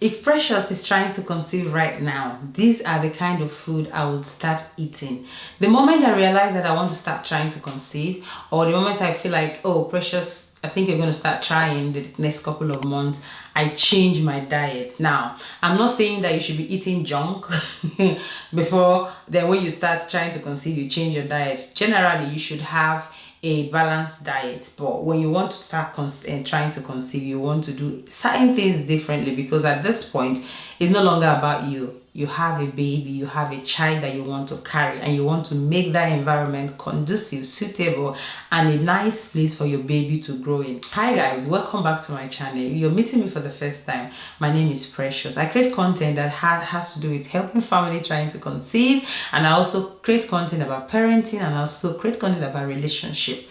If Precious is trying to conceive right now, these are the kind of food I would start eating. The moment I realize that I want to start trying to conceive, or the moment I feel like, oh, Precious, I think you're going to start trying the next couple of months, I change my diet. Now, I'm not saying that you should be eating junk before then when you start trying to conceive, you change your diet. Generally, you should have a balanced diet, but when you want to start trying to conceive, you want to do certain things differently, because at this point it's no longer about you. You have a baby, you have a child that you want to carry, and you want to make that environment conducive, suitable, and a nice place for your baby to grow in. Hi guys, welcome back to my channel. If you're meeting me for the first time, my name is Precious. I create content that has to do with helping family trying to conceive, and I also create content about parenting, and I also create content about relationship.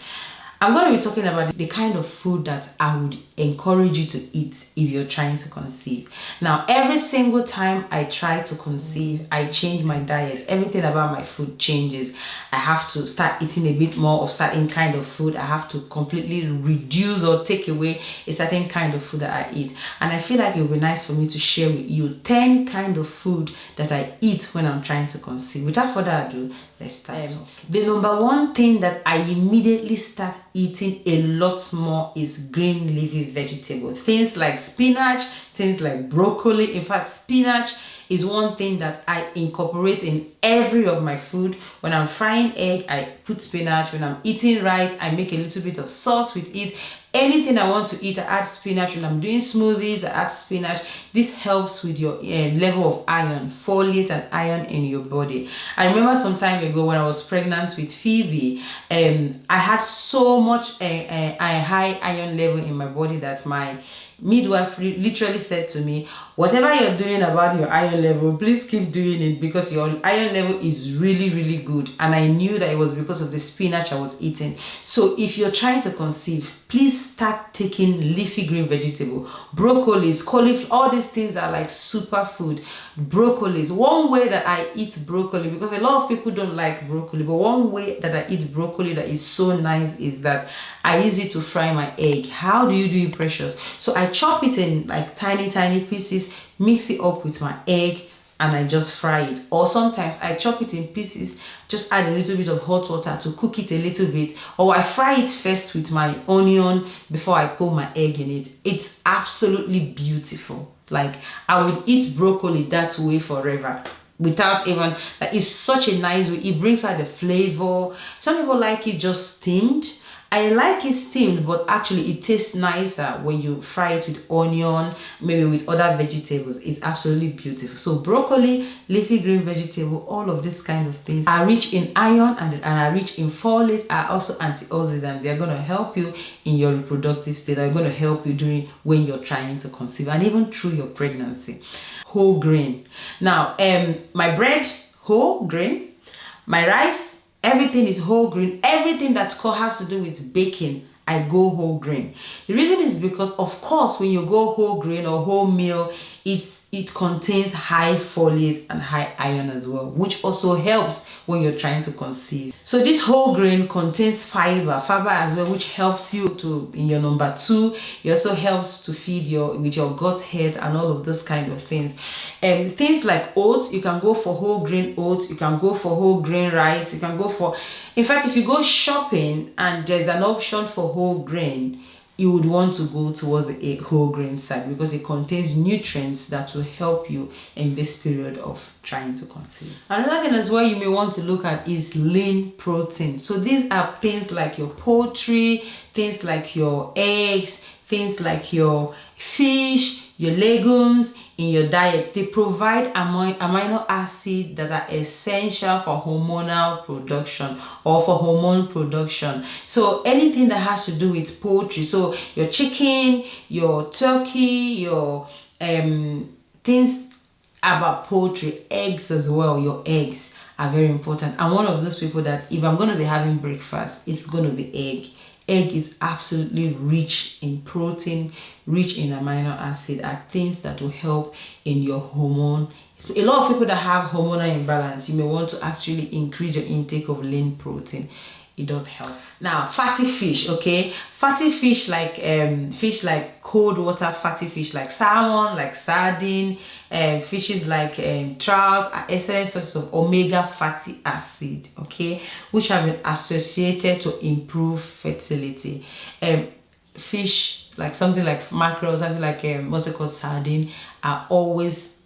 I'm going to be talking about the kind of food that I would encourage you to eat if you're trying to conceive. Now, every single time I try to conceive, I change my diet. Everything about my food changes. I have to start eating a bit more of certain kind of food. I have to completely reduce or take away a certain kind of food that I eat. And I feel like it would be nice for me to share with you 10 kind of food that I eat when I'm trying to conceive. Without further ado, let's start talking. The number one thing that I immediately start eating a lot more is green leafy vegetable. Things like spinach, things like broccoli. In fact, spinach is one thing that I incorporate in every of my food. When I'm frying egg, I put spinach. When I'm eating rice, I make a little bit of sauce with it. Anything I want to eat, I add spinach. When I'm doing smoothies, I add spinach. This helps with your level of iron, folate and iron in your body. I remember some time ago when I was pregnant with Phoebe, I had so much high iron level in my body that my midwife literally said to me, whatever you're doing about your iron level, please keep doing it, because your iron level is really good. And I knew that it was because of the spinach I was eating. So if you're trying to conceive, please start taking leafy green vegetable. Broccolis, cauliflower, all these things are like super food. Broccolis, one way that I eat broccoli, because a lot of people don't like broccoli, but one way that I eat broccoli that is so nice is that I use it to fry my egg. How do you do it, Precious? So I chop it in like tiny pieces, mix it up with my egg, and I just fry it. Or sometimes I chop it in pieces, just add a little bit of hot water to cook it a little bit, or I fry it first with my onion before I put my egg in it. It's absolutely beautiful. Like, I would eat broccoli that way forever, without even, like, it's such a nice way. It brings out the flavor. Some people like it just steamed. I like it steamed, but actually it tastes nicer when you fry it with onion, maybe with other vegetables. It's absolutely beautiful. So broccoli, leafy green vegetable, all of these kind of things are rich in iron and are rich in folate, are also antioxidants. They're going to help you in your reproductive state. They're going to help you during when you're trying to conceive, and even through your pregnancy. Whole grain. Now, my bread, whole grain. My rice, everything is whole grain. Everything that has to do with baking, I go whole grain. The reason is because, of course, when you go whole grain or wholemeal, it contains high folate and high iron as well, which also helps when you're trying to conceive. So this whole grain contains fiber as well, which helps you to in your number 2. It also helps to feed with your gut health and all of those kind of things. Things like oats, you can go for whole grain oats, you can go for whole grain rice, you can go for, in fact, if you go shopping and there's an option for whole grain, you would want to go towards the whole grain side, because it contains nutrients that will help you in this period of trying to conceive. Another thing as well you may want to look at is lean protein. So these are things like your poultry, things like your eggs, things like your fish, your legumes in your diet. They provide amino acids that are essential for hormonal production or for hormone production. So anything that has to do with poultry, so your chicken, your turkey, your things about poultry, eggs as well, your eggs are very important. I'm one of those people that if I'm going to be having breakfast, it's going to be egg. Egg is absolutely rich in protein, rich in amino acid, are things that will help in your hormone. A lot of people that have hormonal imbalance, you may want to actually increase your intake of lean protein. it does help. Now, fatty fish, okay? Fatty fish like cold water fatty fish like salmon, like sardine, fishes like trout are excellent sources of omega fatty acid, okay, which have been associated to improve fertility. Fish like something like mackerel, something like what's it called, sardine, are always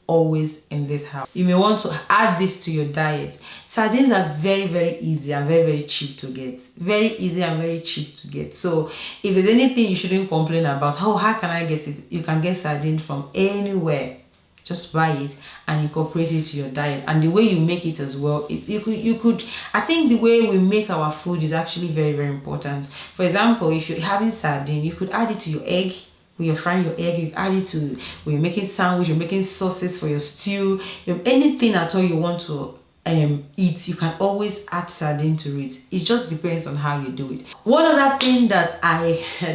in this house. You may want to add this to your diet. Sardines are very easy and very cheap to get. Very easy and very cheap to get. So if there's anything you shouldn't complain about, how can I get it? You can get sardine from anywhere. Just buy it and incorporate it to your diet. And the way you make it as well, it's you could I think the way we make our food is actually very important. For example, if you're having sardine, you could add it to your egg. When you're frying your egg, you add it to, when you're making sandwich, you're making sauces for your stew, anything at all you want to eat, you can always add sardine to it. It just depends on how you do it. One other thing that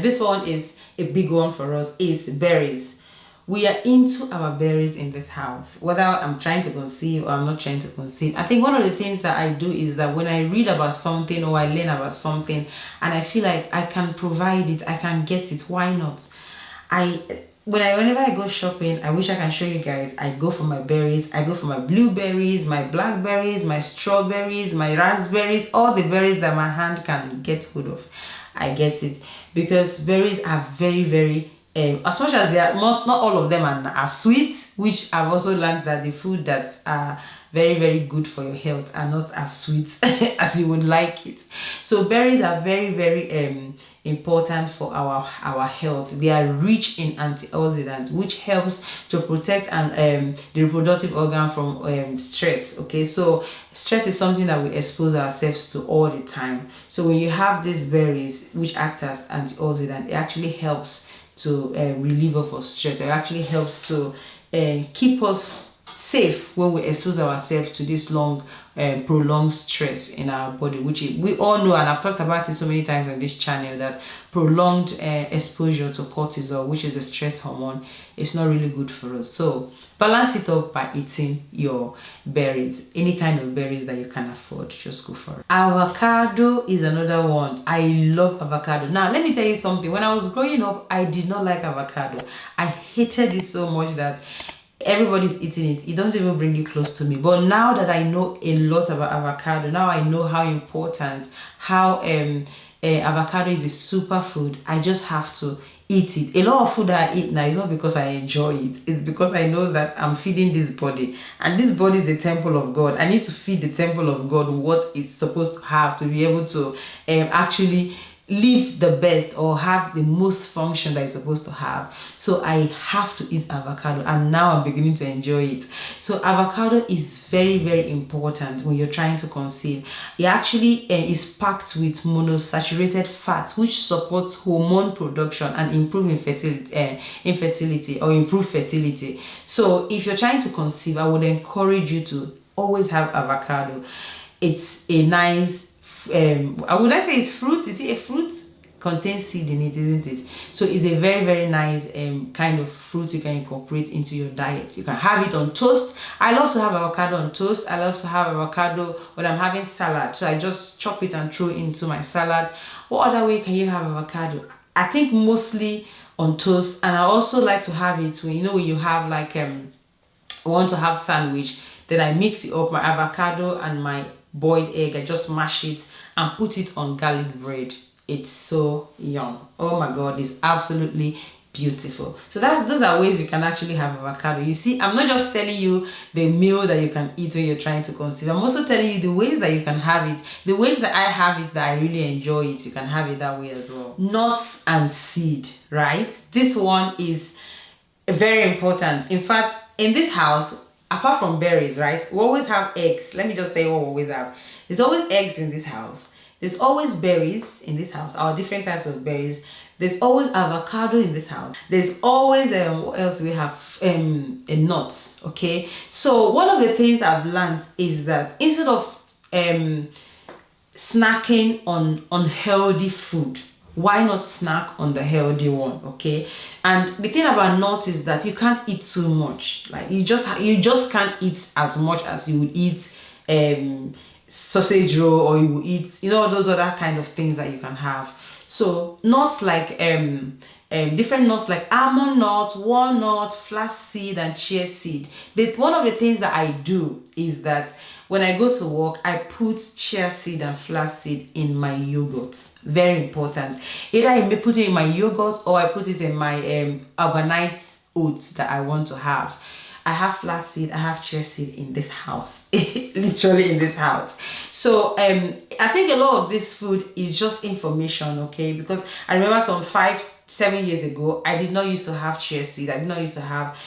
this one is a big one for us, is berries. We are into our berries in this house, whether I'm trying to conceive or I'm not trying to conceive. I think one of the things that I do is that when I read about something or I learn about something and I feel like I can provide it, I can get it, why not? Whenever I go shopping, I wish I can show you guys, I go for my berries. I go for my blueberries, my blackberries, my strawberries, my raspberries, all the berries that my hand can get hold of. I get it because berries are very as much as they are, not all of them are sweet, which I've also learned that the food that are very good for your health are not as sweet as you would like it. So berries are very important for our health. They are rich in antioxidants, which helps to protect the reproductive organ from stress. Okay, so stress is something that we expose ourselves to all the time. So when you have these berries which act as antioxidant, it actually helps to relieve us of stress. It actually helps to keep us safe when we expose ourselves to this long prolonged stress in our body, which we all know, and I've talked about it so many times on this channel, that prolonged exposure to cortisol, which is a stress hormone, is not really good for us. So balance it up by eating your berries, any kind of berries that you can afford. Just go for it. Avocado is another one. I love avocado. Now let me tell you something. When I was growing up, I did not like avocado. I hated it so much that everybody's eating it. It don't even bring you close to me. But now that I know a lot about avocado, now I know how important, how avocado is a superfood. I just have to eat it. A lot of food that I eat now is not because I enjoy it. It's because I know that I'm feeding this body, and this body is the temple of God. I need to feed the temple of God what it's supposed to have to be able to actually live the best or have the most function that it's supposed to have. So I have to eat avocado, and now I'm beginning to enjoy it. So avocado is very important when you're trying to conceive. It actually is packed with monosaturated fat, which supports hormone production and improve infertility or improve fertility. So if you're trying to conceive, I would encourage you to always have avocado. It's a nice would I say it's fruit? Is it a fruit? Contains seed in it, isn't it? So it's a very nice kind of fruit you can incorporate into your diet. You can have it on toast. I love to have avocado on toast. I love to have avocado when I'm having salad. So I just chop it and throw it into my salad. What other way can you have avocado? I think mostly on toast. And I also like to have it when you have like want to have sandwich, then I mix it up, my avocado and my boiled egg. I just mash it and put it on garlic bread. It's so yum. Oh my god, it's absolutely beautiful. So those are ways you can actually have avocado. You see, I'm not just telling you the meal that you can eat when you're trying to conceive. I'm also telling you the ways that you can have it. The ways that I have it, that I really enjoy it, you can have it that way as well. Nuts and seed, right? This one is very important. In fact, in this house, apart from berries, right, we always have eggs. Let me just tell you what we always have. There's always eggs in this house. There's always berries in this house, our different types of berries. There's always avocado in this house. There's always what else we have? Nuts. Okay. So one of the things I've learned is that instead of snacking on unhealthy food, why not snack on the healthy one? Okay. And the thing about nuts is that you can't eat too much. Like you just can't eat as much as you would eat sausage roll, or you will eat, those other kind of things that you can have. So nuts like different nuts like almond nuts, walnut, flaxseed, and chia seed. One of the things that I do is that when I go to work, I put chia seed and flaxseed in my yogurt. Very important. Either I may put it in my yogurt, or I put it in my overnight oats that I want to have. I have flaxseed, I have chia seed in this house, literally in this house. So I think a lot of this food is just information, okay? Because I remember some 5-7 years ago, I did not used to have chia seed, I did not used to have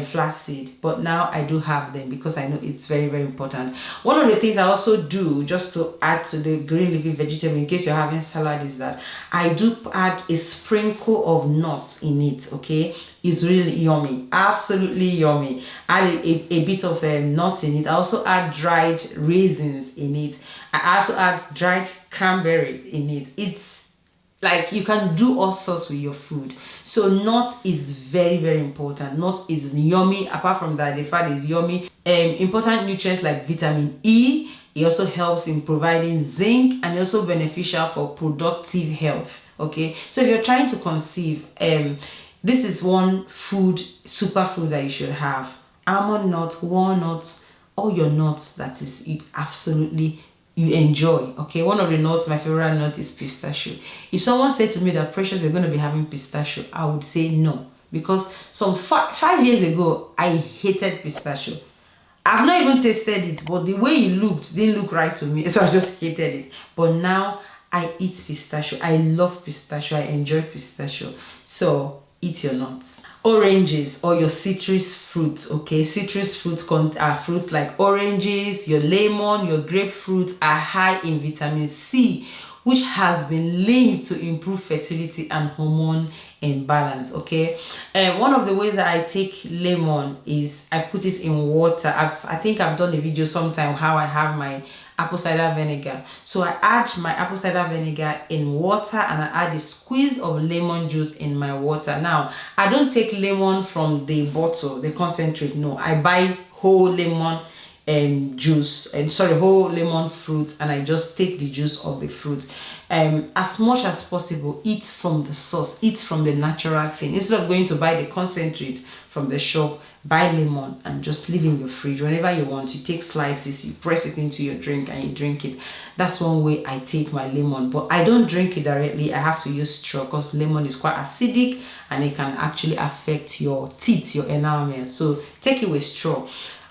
flaxseed, but now I do have them because I know it's very, very important. One of the things I also do, just to add to the green leafy vegetable in case you're having salad, is that I do add a sprinkle of nuts in it, okay? It's really yummy, absolutely yummy. Add a bit of nuts in it. I also add dried raisins in it. I also add dried cranberry in it. It's like you can do all sorts with your food. So nuts is very, very important. Nuts is yummy. Apart from that, the fat is yummy. Important nutrients like vitamin E. It also helps in providing zinc, and also beneficial for productive health. Okay, so if you're trying to conceive, this is one food, superfood that you should have. Almond nuts, walnuts, all your nuts that is absolutely you enjoy. Okay, one of the nuts, my favorite nut is pistachio. If someone said to me that Precious, you're going to be having pistachio, I would say no, because some 5 years ago I hated pistachio. I've not even tasted it, but the way it looked didn't look right to me, so I just hated it. But now I eat pistachio. I love pistachio. I enjoy pistachio. So eat your nuts. Oranges, or your citrus fruits, okay? Citrus fruits are fruits like oranges, your lemon, your grapefruit are high in vitamin C, which has been linked to improve fertility and hormone imbalance, okay? One of the ways that I take lemon is I put it in water. I think I've done a video sometime how I have my apple cider vinegar. So I add my apple cider vinegar in water, and I add a squeeze of lemon juice in my water. Now, I don't take lemon from the bottle, the concentrate. No, I buy whole lemon juice, whole lemon fruit, and I just take the juice of the fruit. As much as possible, eat from the source, eat from the natural thing. Instead of going to buy the concentrate from the shop, buy lemon and just leave in your fridge. Whenever you want, you take slices, you press it into your drink and you drink it. That's one way I take my lemon, but I don't drink it directly. I have to use straw because lemon is quite acidic and it can actually affect your teeth, your enamel. So take it with straw.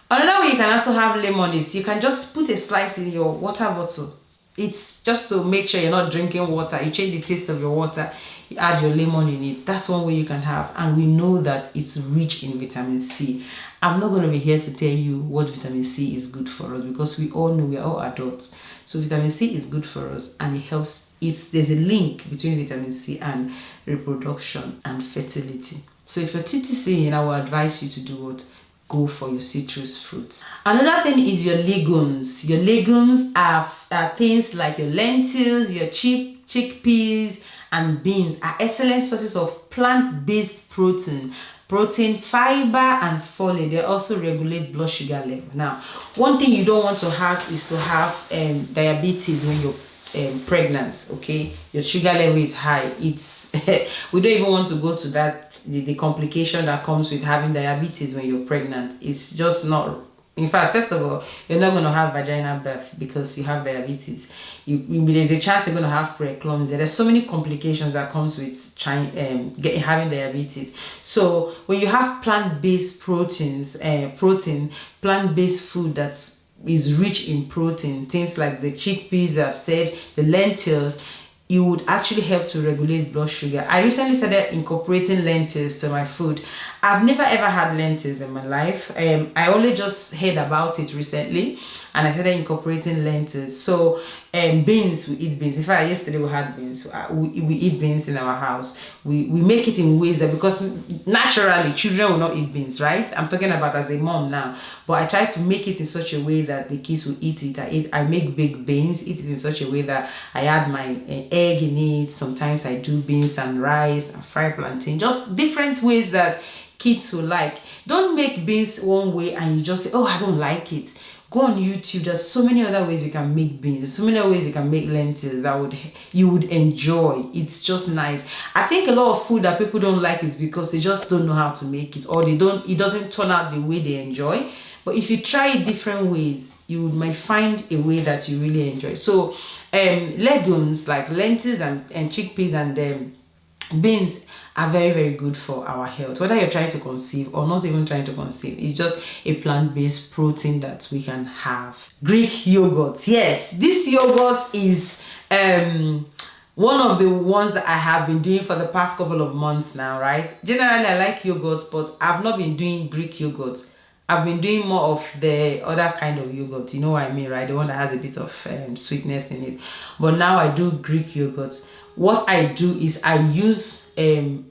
Another way you can also have lemon is you can just put a slice in your water bottle. It's just to make sure you're not drinking water. You change the taste of your water, you add your lemon in it. That's one way you can have, and we know that it's rich in vitamin C. I'm not going to be here to tell you what vitamin C is good for us, because we all know, we are all adults. So vitamin C is good for us, and it helps. There's a link between vitamin C and reproduction and fertility. So if you're TTC, I will advise you to do what? Go for your citrus fruits. Another thing is your legumes. Your legumes are things like your lentils, your chickpeas, and beans are excellent sources of plant-based protein, fiber, and folate. They also regulate blood sugar level. Now, one thing you don't want to have is to have diabetes when you're pregnant. Okay, your sugar level is high. It's we don't even want to go to that. The complication that comes with having diabetes when you're pregnant is just not. In fact, first of all, you're not going to have vaginal birth because you have diabetes. There's a chance you're going to have preeclampsia. There's so many complications that comes with having diabetes. So when you have plant-based plant-based food that is rich in protein, things like the chickpeas I've said, the lentils, it would actually help to regulate blood sugar. I recently started incorporating lentils to my food. I've never ever had lentils in my life. I only just heard about it recently, and I started incorporating lentils. So beans, we eat beans. In fact, yesterday we had beans. We eat beans in our house. We make it in ways that, because naturally children will not eat beans, right? I'm talking about as a mom now, but I try to make it in such a way that the kids will eat it. I make baked beans, eat it in such a way that I add my egg in it. Sometimes I do beans and rice and fried plantain, just different ways that kids will like. Don't make beans one way and you just say, oh, I don't like it. go on YouTube. There's so many other ways you can make beans. There's so many other ways you can make lentils that you would enjoy. It's just nice. I think a lot of food that people don't like is because they just don't know how to make it, or it doesn't turn out the way they enjoy. But if you try it different ways, you might find a way that you really enjoy. So legumes like lentils and chickpeas and beans are very, very good for our health, whether you're trying to conceive or not even trying to conceive. It's just a plant-based protein that we can have. Greek yogurt. Yes, this yogurt is one of the ones that I have been doing for the past couple of months now, right? Generally I like yogurt, but I've not been doing Greek yogurt. I've been doing more of the other kind of yogurt, you know what I mean, right? The one that has a bit of sweetness in it. But now I do Greek yogurt. What I do is I use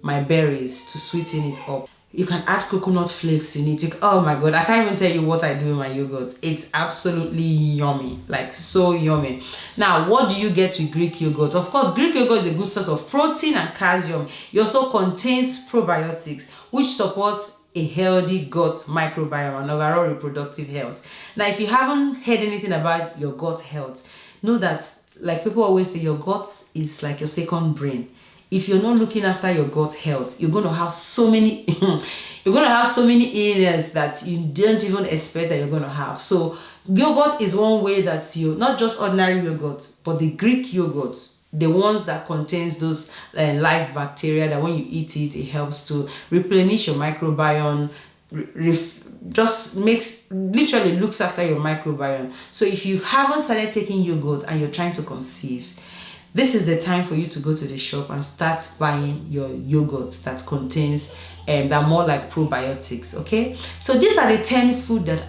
my berries to sweeten it up. You can add coconut flakes in it. Oh my god, I can't even tell you what I do in my yogurt. It's absolutely yummy, like so yummy. Now, what do you get with Greek yogurt? Of course, Greek yogurt is a good source of protein and calcium. It also contains probiotics, which supports a healthy gut microbiome and overall reproductive health. Now, if you haven't heard anything about your gut health, know that, like people always say, your gut is like your second brain. If you're not looking after your gut health, you're going to have so many illnesses that you don't even expect that you're going to have. So yogurt is one way that you, not just ordinary yogurt, but the Greek yogurt, the ones that contains those live bacteria that when you eat it, it helps to replenish your microbiome, just literally looks after your microbiome. So if you haven't started taking yogurt and you're trying to conceive, this is the time for you to go to the shop and start buying your yogurts that contains that are more like probiotics. Okay, so these are the 10 food that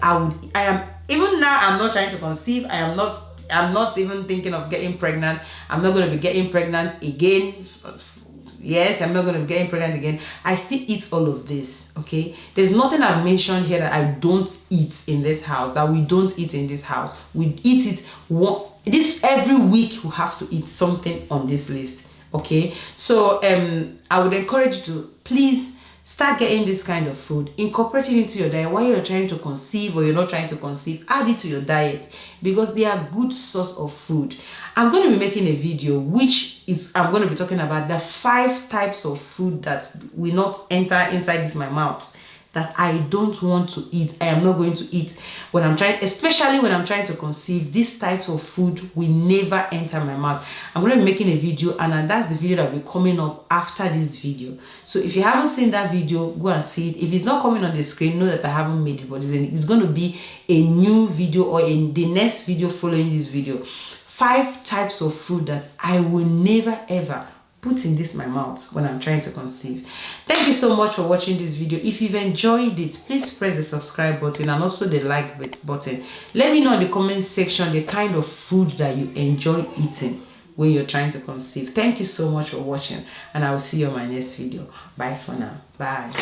even now I'm not trying to conceive. I'm not even thinking of getting pregnant. I'm not going to be getting pregnant again. Yes, I'm not going to be getting pregnant again. I still eat all of this, okay? There's nothing I've mentioned here that I don't eat in this house, that we don't eat in this house. We eat it every week. We have to eat something on this list, okay? So I would encourage you to please start getting this kind of food, incorporate it into your diet. While you're trying to conceive or you're not trying to conceive, add it to your diet because they are good source of food. I'm going to be making a video I'm going to be talking about the 5 types of food that will not enter inside my mouth, that I don't want to eat. I am not going to eat especially when I'm trying to conceive. These types of food will never enter my mouth. I'm going to be making a video, and that's the video that will be coming up after this video. So if you haven't seen that video, go and see it. If it's not coming on the screen, know that I haven't made it, but it's going to be a new video or in the next video following this video. 5 types of food that I will never ever put in my mouth when I'm trying to conceive. Thank you so much for watching this video. If you've enjoyed it, please press the subscribe button and also the like button. Let me know in the comment section the kind of food that you enjoy eating when you're trying to conceive. Thank you so much for watching, and I will see you on my next video. Bye for now. Bye.